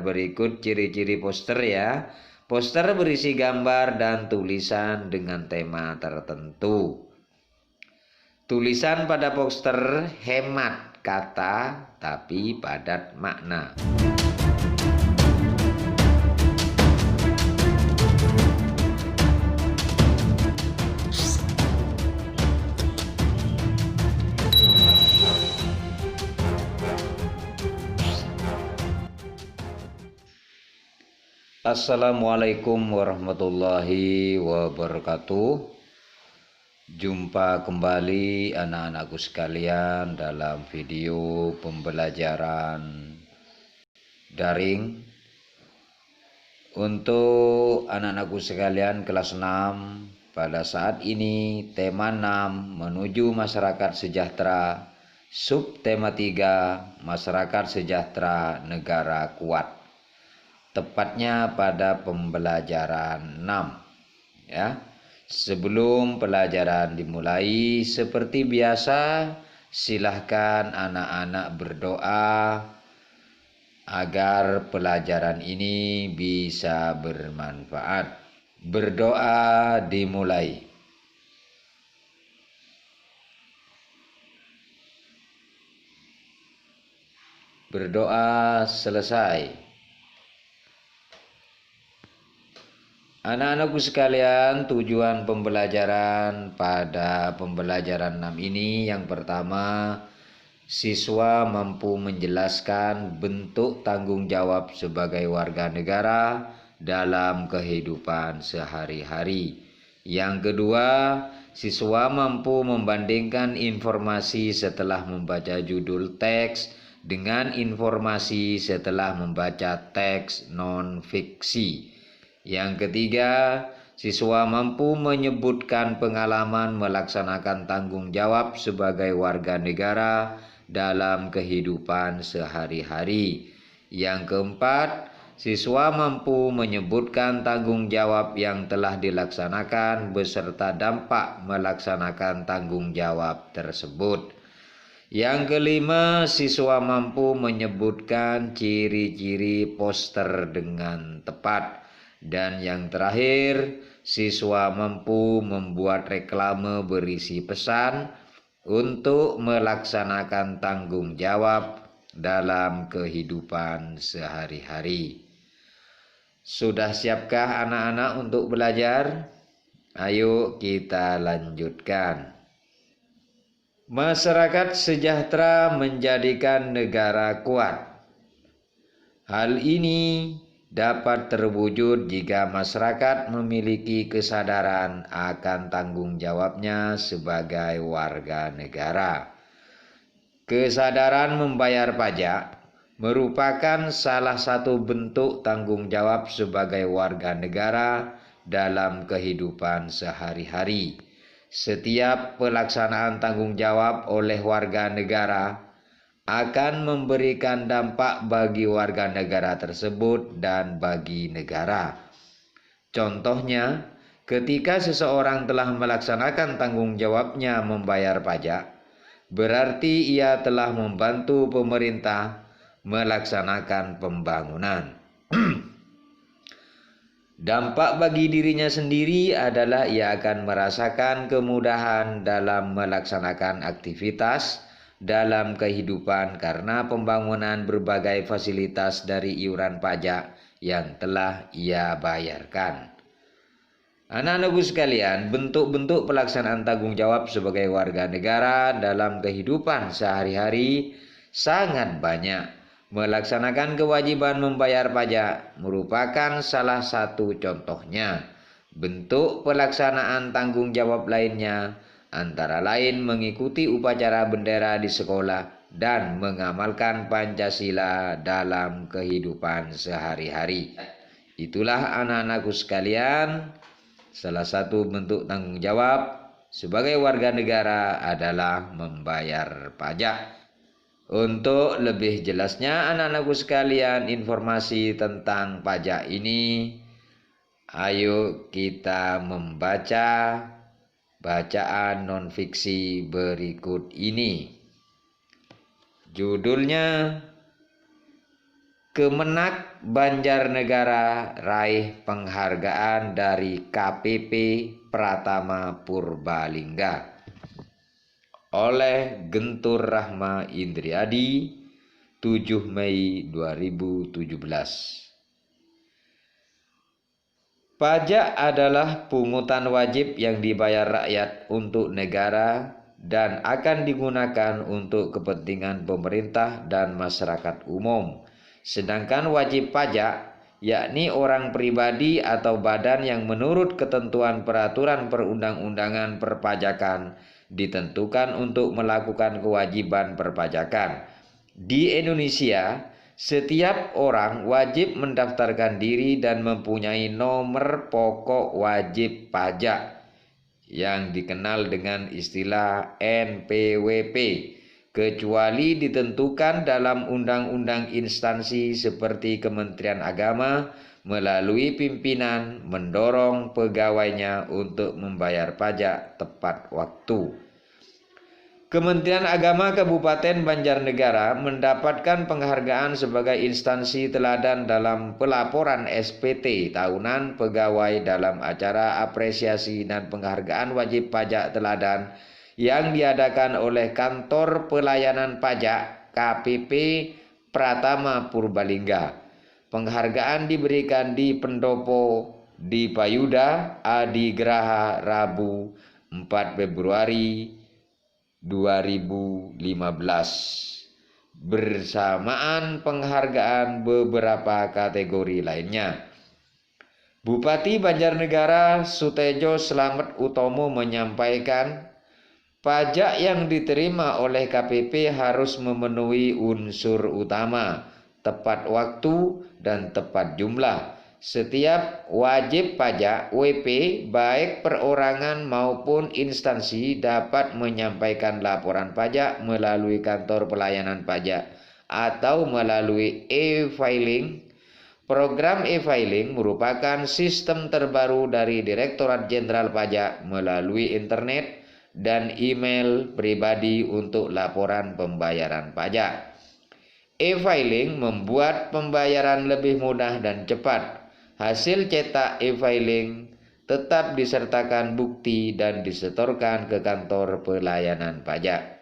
berikut ciri-ciri poster ya. Poster berisi gambar dan tulisan dengan tema tertentu. Tulisan pada poster hemat kata tapi padat makna. Assalamualaikum warahmatullahi wabarakatuh. Jumpa kembali anak-anakku sekalian dalam video pembelajaran daring. Untuk anak-anakku sekalian kelas 6, pada saat ini tema 6 menuju masyarakat sejahtera, subtema 3 masyarakat sejahtera negara kuat. Tepatnya pada pembelajaran 6 ya. Sebelum pelajaran dimulai, seperti biasa silahkan anak-anak berdoa agar pelajaran ini bisa bermanfaat. Berdoa dimulai. Berdoa selesai. Anak-anakku sekalian, tujuan pembelajaran pada pembelajaran 6 ini yang pertama, siswa mampu menjelaskan bentuk tanggung jawab sebagai warga negara dalam kehidupan sehari-hari. Yang kedua, siswa mampu membandingkan informasi setelah membaca judul teks dengan informasi setelah membaca teks non-fiksi. Yang ketiga, siswa mampu menyebutkan pengalaman melaksanakan tanggung jawab sebagai warga negara dalam kehidupan sehari-hari. Yang keempat, siswa mampu menyebutkan tanggung jawab yang telah dilaksanakan beserta dampak melaksanakan tanggung jawab tersebut. Yang kelima, siswa mampu menyebutkan ciri-ciri poster dengan tepat. Dan yang terakhir, siswa mampu membuat reklame berisi pesan untuk melaksanakan tanggung jawab dalam kehidupan sehari-hari. Sudah siapkah anak-anak untuk belajar? Ayo kita lanjutkan. Masyarakat sejahtera menjadikan negara kuat. Hal ini dapat terwujud jika masyarakat memiliki kesadaran akan tanggung jawabnya sebagai warga negara. Kesadaran membayar pajak merupakan salah satu bentuk tanggung jawab sebagai warga negara dalam kehidupan sehari-hari. Setiap pelaksanaan tanggung jawab oleh warga negara akan memberikan dampak bagi warga negara tersebut dan bagi negara. Contohnya, ketika seseorang telah melaksanakan tanggung jawabnya membayar pajak, berarti ia telah membantu pemerintah melaksanakan pembangunan. Dampak bagi dirinya sendiri adalah ia akan merasakan kemudahan dalam melaksanakan aktivitas dalam kehidupan karena pembangunan berbagai fasilitas dari iuran pajak yang telah ia bayarkan. Anak-anakku sekalian, bentuk-bentuk pelaksanaan tanggung jawab sebagai warga negara dalam kehidupan sehari-hari sangat banyak. Melaksanakan kewajiban membayar pajak merupakan salah satu contohnya. Bentuk pelaksanaan tanggung jawab lainnya antara lain mengikuti upacara bendera di sekolah dan mengamalkan Pancasila dalam kehidupan sehari-hari. Itulah anak-anakku sekalian, salah satu bentuk tanggung jawab sebagai warga negara adalah membayar pajak. Untuk lebih jelasnya anak-anakku sekalian informasi tentang pajak ini, ayo kita membaca bacaan non-fiksi berikut ini. Judulnya Kemenak Banjarnegara raih penghargaan dari KPP Pratama Purbalingga oleh Gentur Rahma Indriadi 7 Mei 2017. Pajak adalah pungutan wajib yang dibayar rakyat untuk negara dan akan digunakan untuk kepentingan pemerintah dan masyarakat umum. Sedangkan wajib pajak, yakni orang pribadi atau badan yang menurut ketentuan peraturan perundang-undangan perpajakan ditentukan untuk melakukan kewajiban perpajakan. Di Indonesia, setiap orang wajib mendaftarkan diri dan mempunyai nomor pokok wajib pajak yang dikenal dengan istilah NPWP, kecuali ditentukan dalam undang-undang instansi seperti Kementerian Agama melalui pimpinan mendorong pegawainya untuk membayar pajak tepat waktu. Kementerian Agama Kabupaten Banjarnegara mendapatkan penghargaan sebagai instansi teladan dalam pelaporan SPT tahunan pegawai dalam acara apresiasi dan penghargaan wajib pajak teladan yang diadakan oleh Kantor Pelayanan Pajak KPP Pratama Purbalingga. Penghargaan diberikan di Pendopo di Payuda Adi Graha Rabu 4 Februari 2015 bersamaan penghargaan beberapa kategori lainnya. Bupati Banjarnegara Sutejo Slamet Utomo menyampaikan, pajak yang diterima oleh KPP harus memenuhi unsur utama, tepat waktu dan tepat jumlah. Setiap wajib pajak WP baik perorangan maupun instansi dapat menyampaikan laporan pajak melalui kantor pelayanan pajak atau melalui e-filing. Program e-filing merupakan sistem terbaru dari Direktorat Jenderal Pajak melalui internet dan email pribadi untuk laporan pembayaran pajak. E-filing membuat pembayaran lebih mudah dan cepat. Hasil cetak e-filing tetap disertakan bukti dan disetorkan ke kantor pelayanan pajak.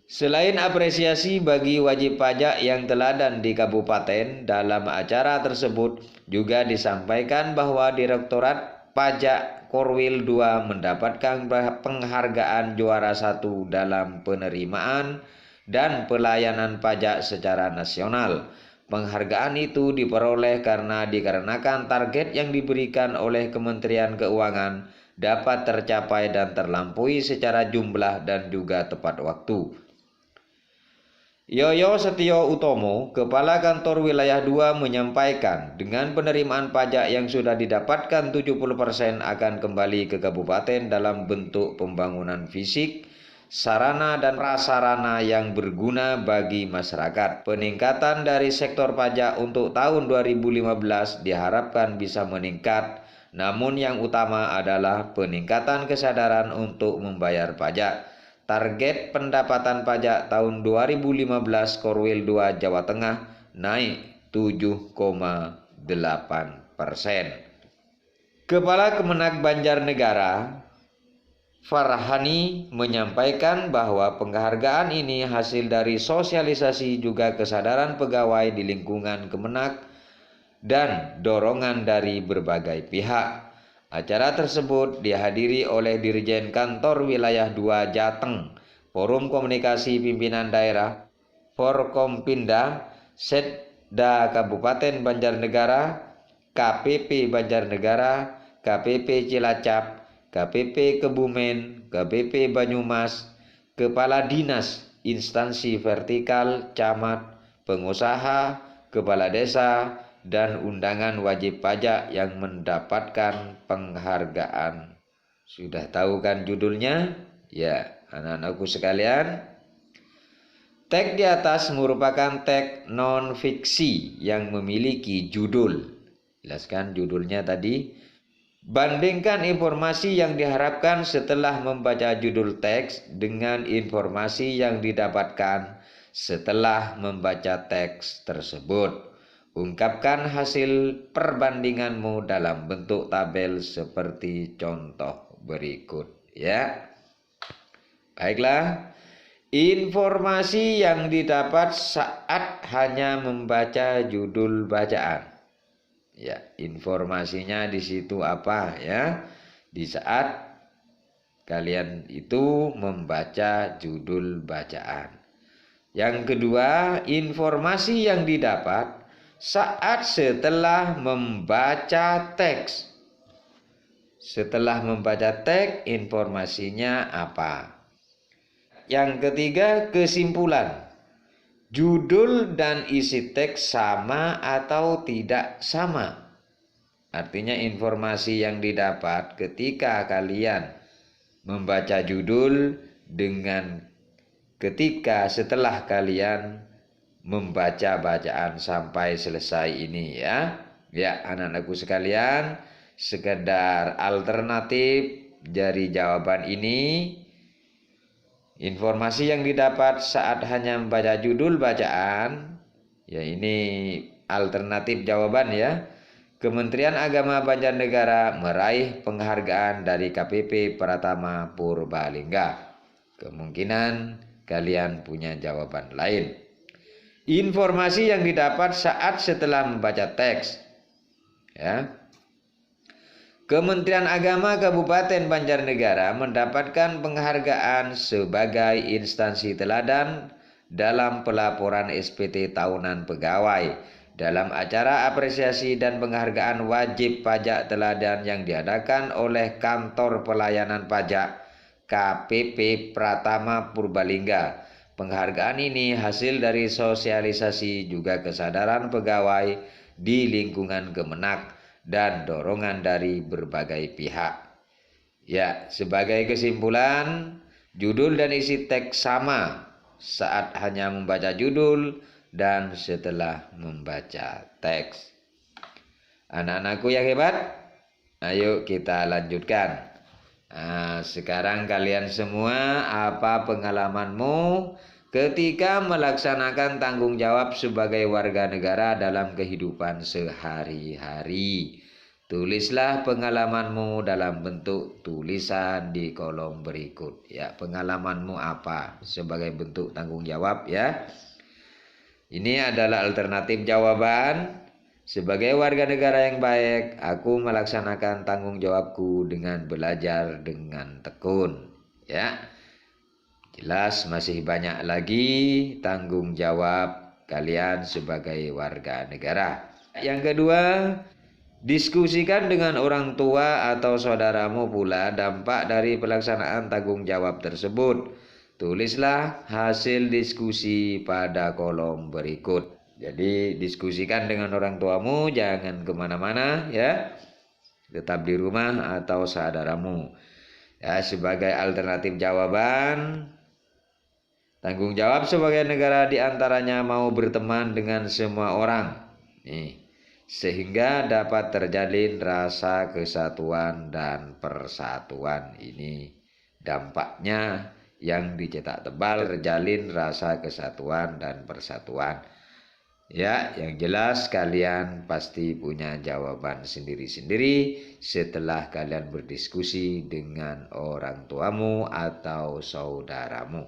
Selain apresiasi bagi wajib pajak yang teladan di kabupaten, dalam acara tersebut juga disampaikan bahwa Direktorat Pajak Korwil 2 mendapatkan penghargaan juara 1 dalam penerimaan dan pelayanan pajak secara nasional. Penghargaan itu diperoleh dikarenakan target yang diberikan oleh Kementerian Keuangan dapat tercapai dan terlampaui secara jumlah dan juga tepat waktu. Yoyo Setio Utomo, Kepala Kantor Wilayah 2 menyampaikan, dengan penerimaan pajak yang sudah didapatkan 70% akan kembali ke kabupaten dalam bentuk pembangunan fisik, sarana dan prasarana yang berguna bagi masyarakat. Peningkatan dari sektor pajak untuk tahun 2015 diharapkan bisa meningkat, namun yang utama adalah peningkatan kesadaran untuk membayar pajak. Target pendapatan pajak tahun 2015 Korwil 2 Jawa Tengah naik 7,8%. Kepala Kemenak Banjarnegara Farhani menyampaikan bahwa penghargaan ini hasil dari sosialisasi juga kesadaran pegawai di lingkungan Kemenak dan dorongan dari berbagai pihak. Acara tersebut dihadiri oleh Dirjen Kantor Wilayah 2 Jateng, Forum Komunikasi Pimpinan Daerah, Forkompinda, Setda Kabupaten Banjarnegara, KPP Banjarnegara, KPP Cilacap, KPP Kebumen, KPP Banyumas, Kepala Dinas, instansi vertikal, camat, pengusaha, kepala desa, dan undangan wajib pajak yang mendapatkan penghargaan. Sudah tahu kan judulnya? Ya, anak-anakku sekalian. Teks di atas merupakan teks non-fiksi yang memiliki judul. Jelaskan judulnya tadi. Bandingkan informasi yang diharapkan setelah membaca judul teks dengan informasi yang didapatkan setelah membaca teks tersebut. Ungkapkan hasil perbandinganmu dalam bentuk tabel seperti contoh berikut, ya. Baiklah, informasi yang didapat saat hanya membaca judul bacaan. Ya, informasinya di situ apa ya? Di saat kalian itu membaca judul bacaan. Yang kedua, informasi yang didapat saat setelah membaca teks. Setelah membaca teks, informasinya apa? Yang ketiga, kesimpulan. Judul dan isi teks sama atau tidak sama? Artinya informasi yang didapat ketika kalian membaca judul dengan ketika setelah kalian membaca bacaan sampai selesai ini, ya. Ya, anak-anakku sekalian, sekedar alternatif dari jawaban ini. Informasi yang didapat saat hanya membaca judul bacaan, ya ini alternatif jawaban ya. Kementerian Agama Banjarnegara meraih penghargaan dari KPP Pratama Purbalingga. Kemungkinan kalian punya jawaban lain. Informasi yang didapat saat setelah membaca teks, ya. Kementerian Agama Kabupaten Banjarnegara mendapatkan penghargaan sebagai instansi teladan dalam pelaporan SPT tahunan pegawai dalam acara apresiasi dan penghargaan wajib pajak teladan yang diadakan oleh Kantor Pelayanan Pajak KPP Pratama Purbalingga. Penghargaan ini hasil dari sosialisasi juga kesadaran pegawai di lingkungan Kemenak dan dorongan dari berbagai pihak. Ya, sebagai kesimpulan, judul dan isi teks sama saat hanya membaca judul dan setelah membaca teks. Anak-anakku yang hebat, ayo kita lanjutkan. Nah, sekarang kalian semua, apa pengalamanmu ketika melaksanakan tanggung jawab sebagai warga negara dalam kehidupan sehari-hari? Tulislah pengalamanmu dalam bentuk tulisan di kolom berikut. Ya, pengalamanmu apa sebagai bentuk tanggung jawab ya? Ini adalah alternatif jawaban. Sebagai warga negara yang baik, aku melaksanakan tanggung jawabku dengan belajar dengan tekun. Ya, jelas masih banyak lagi tanggung jawab kalian sebagai warga negara. Yang kedua, diskusikan dengan orang tua atau saudaramu pula dampak dari pelaksanaan tanggung jawab tersebut. Tulislah hasil diskusi pada kolom berikut. Jadi diskusikan dengan orang tuamu, jangan kemana-mana ya. Tetap di rumah atau saudaramu. Ya, sebagai alternatif jawaban, tanggung jawab sebagai negara diantaranya mau berteman dengan semua orang. Nih, sehingga dapat terjalin rasa kesatuan dan persatuan. Ini dampaknya yang dicetak tebal, terjalin rasa kesatuan dan persatuan. Ya, yang jelas kalian pasti punya jawaban sendiri-sendiri setelah kalian berdiskusi dengan orang tuamu atau saudaramu.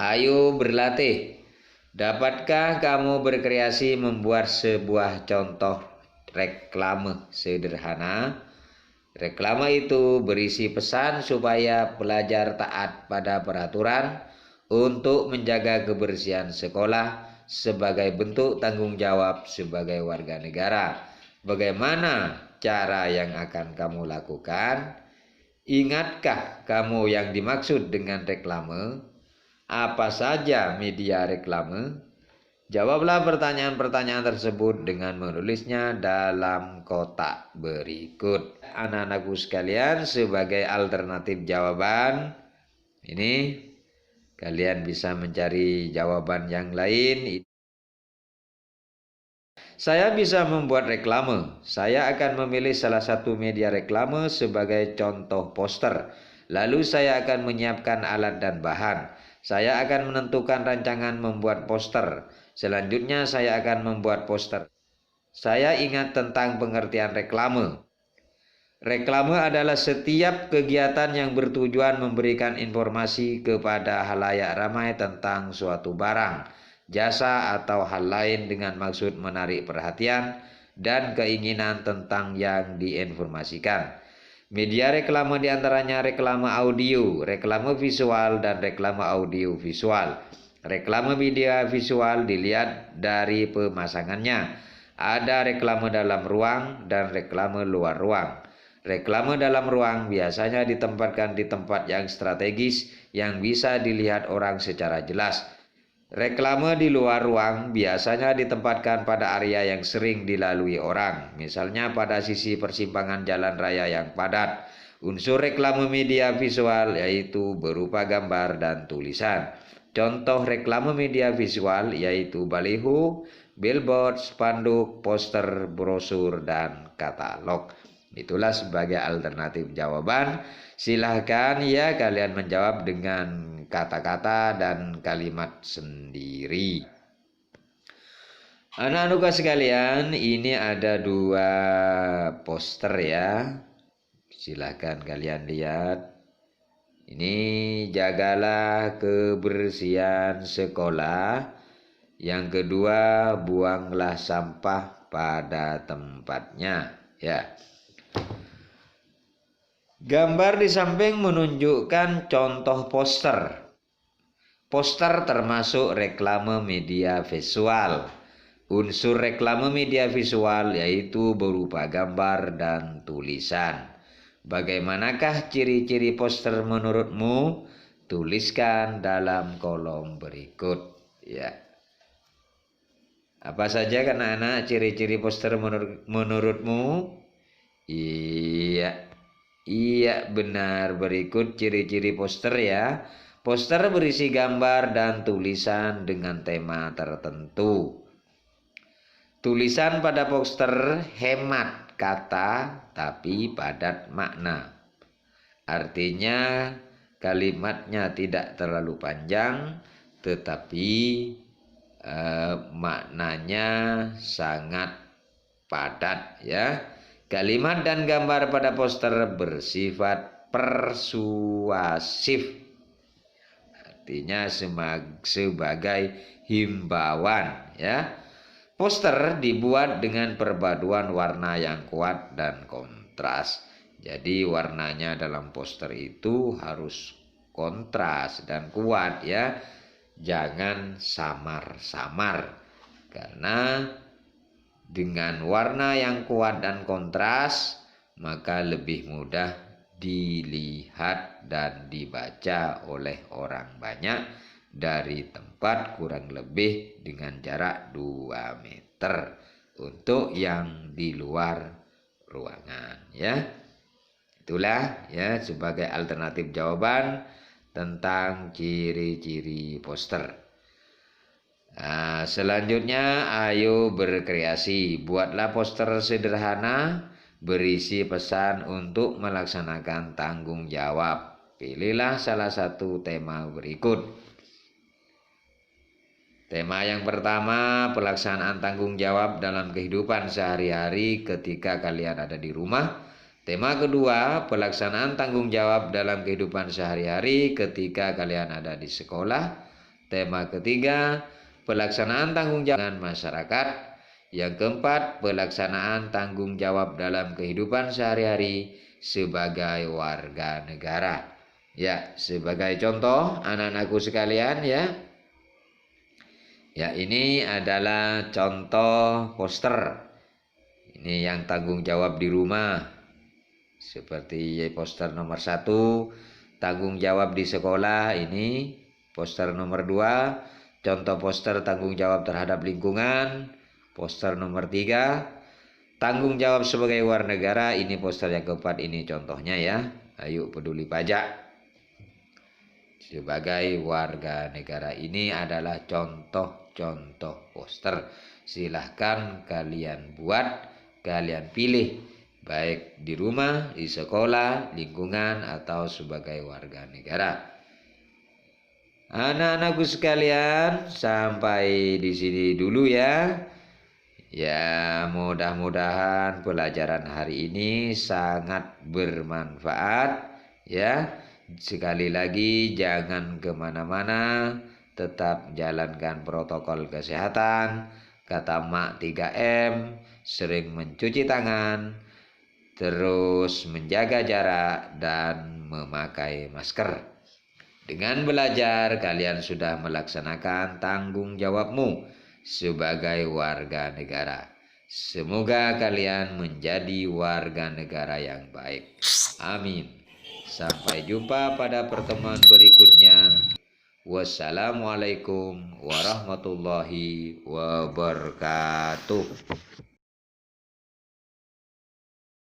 Ayo berlatih. Dapatkah kamu berkreasi membuat sebuah contoh reklame sederhana? Reklame itu berisi pesan supaya pelajar taat pada peraturan untuk menjaga kebersihan sekolah sebagai bentuk tanggung jawab sebagai warga negara. Bagaimana cara yang akan kamu lakukan? Ingatkah kamu yang dimaksud dengan reklame? Apa saja media reklame? Jawablah pertanyaan-pertanyaan tersebut dengan menulisnya dalam kotak berikut. Anak-anakku sekalian, sebagai alternatif jawaban ini, kalian bisa mencari jawaban yang lain. Saya bisa membuat reklame. Saya akan memilih salah satu media reklame sebagai contoh poster. Lalu saya akan menyiapkan alat dan bahan. Saya akan menentukan rancangan membuat poster. Selanjutnya saya akan membuat poster. Saya ingat tentang pengertian reklame. Reklame adalah setiap kegiatan yang bertujuan memberikan informasi kepada halayak ramai tentang suatu barang, jasa atau hal lain dengan maksud menarik perhatian dan keinginan tentang yang diinformasikan. Media reklame diantaranya reklame audio, reklame visual, dan reklame audio visual. Reklame media visual dilihat dari pemasangannya. Ada reklame dalam ruang dan reklame luar ruang. Reklame dalam ruang biasanya ditempatkan di tempat yang strategis yang bisa dilihat orang secara jelas. Reklame di luar ruang biasanya ditempatkan pada area yang sering dilalui orang, misalnya pada sisi persimpangan jalan raya yang padat. Unsur reklame media visual yaitu berupa gambar dan tulisan. Contoh reklame media visual yaitu baliho, billboard, spanduk, poster, brosur, dan katalog. Itulah sebagai alternatif jawaban. Silahkan ya kalian menjawab dengan kata-kata dan kalimat sendiri. Anak-anak sekalian, ini ada 2 poster ya. Silahkan kalian lihat. Ini jagalah kebersihan sekolah. Yang kedua, buanglah sampah pada tempatnya. Ya. Gambar di samping menunjukkan contoh poster. Poster termasuk reklame media visual. Unsur reklame media visual yaitu berupa gambar dan tulisan. Bagaimanakah ciri-ciri poster menurutmu? Tuliskan dalam kolom berikut. Ya. Apa saja kan anak-anak ciri-ciri poster menurutmu? Iya. Iya benar, berikut ciri-ciri poster ya. Poster berisi gambar dan tulisan dengan tema tertentu. Tulisan pada poster hemat kata tapi padat makna. Artinya kalimatnya tidak terlalu panjang tetapi maknanya sangat padat ya. Kalimat dan gambar pada poster bersifat persuasif. Artinya sebagai himbauan ya. Poster dibuat dengan perpaduan warna yang kuat dan kontras. Jadi warnanya dalam poster itu harus kontras dan kuat ya. Jangan samar-samar. Karena dengan warna yang kuat dan kontras, maka lebih mudah dilihat dan dibaca oleh orang banyak dari tempat kurang lebih dengan jarak 2 meter untuk yang di luar ruangan ya. Itulah ya sebagai alternatif jawaban tentang ciri-ciri poster. Nah, selanjutnya ayo berkreasi. Buatlah poster sederhana berisi pesan untuk melaksanakan tanggung jawab. Pilihlah salah satu tema berikut. Tema yang pertama, pelaksanaan tanggung jawab dalam kehidupan sehari-hari ketika kalian ada di rumah. Tema kedua, pelaksanaan tanggung jawab dalam kehidupan sehari-hari ketika kalian ada di sekolah. Tema ketiga, pelaksanaan tanggung jawab dengan masyarakat. Yang keempat, pelaksanaan tanggung jawab dalam kehidupan sehari-hari sebagai warga negara. Ya, sebagai contoh anak-anakku sekalian ya. Ya, ini adalah contoh poster. Ini yang tanggung jawab di rumah. Seperti poster nomor 1, tanggung jawab di sekolah. Ini poster nomor 2. Contoh poster tanggung jawab terhadap lingkungan. Poster nomor 3, tanggung jawab sebagai warga negara. Ini poster yang keempat, ini contohnya ya. Ayo peduli pajak sebagai warga negara. Ini adalah contoh-contoh poster. Silahkan kalian buat, kalian pilih. Baik di rumah, di sekolah, lingkungan, atau sebagai warga negara. Anak-anakku sekalian, sampai di sini dulu ya. Ya, mudah-mudahan pelajaran hari ini sangat bermanfaat ya. Sekali lagi jangan kemana-mana, tetap jalankan protokol kesehatan, kata Mak 3M, sering mencuci tangan, terus menjaga jarak dan memakai masker. Dengan belajar, kalian sudah melaksanakan tanggung jawabmu sebagai warga negara. Semoga kalian menjadi warga negara yang baik. Amin. Sampai jumpa pada pertemuan berikutnya. Wassalamualaikum warahmatullahi wabarakatuh.